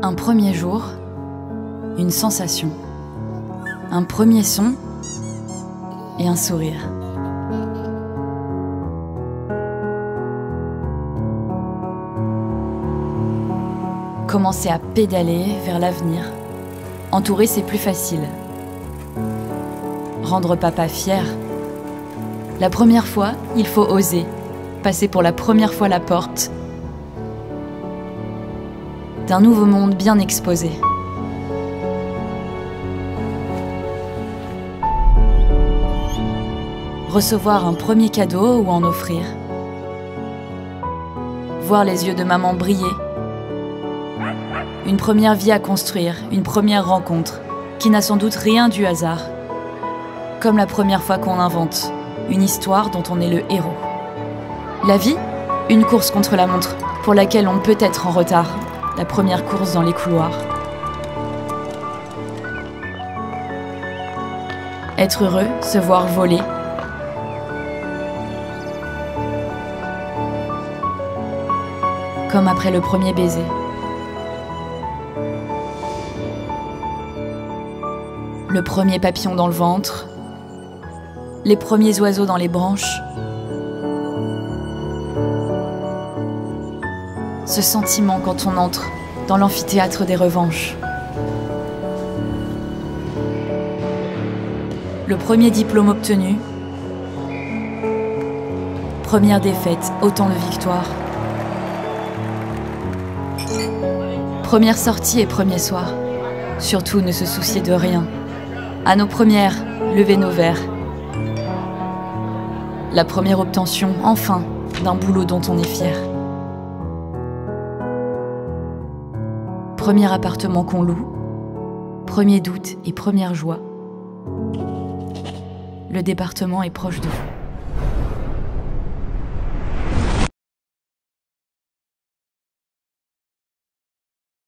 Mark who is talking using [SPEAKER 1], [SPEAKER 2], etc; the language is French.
[SPEAKER 1] Un premier jour, une sensation, un premier son et un sourire. Commencer à pédaler vers l'avenir. Entourer, c'est plus facile. Rendre papa fier. La première fois, il faut oser. Passer pour la première fois la porte d'un nouveau monde bien exposé. Recevoir un premier cadeau ou en offrir. Voir les yeux de maman briller. Une première vie à construire, une première rencontre, qui n'a sans doute rien du hasard. Comme la première fois qu'on invente, une histoire dont on est le héros. La vie, une course contre la montre, pour laquelle on peut être en retard. La première course dans les couloirs. Être heureux, se voir voler. Comme après le premier baiser. Le premier papillon dans le ventre. Les premiers oiseaux dans les branches. Ce sentiment quand on entre dans l'amphithéâtre des revanches. Le premier diplôme obtenu. Première défaite, autant de victoires. Première sortie et premier soir. Surtout ne se soucier de rien. À nos premières, lever nos verres. La première obtention, enfin, d'un boulot dont on est fier. Premier appartement qu'on loue, premier doute et première joie. Le département est proche de vous.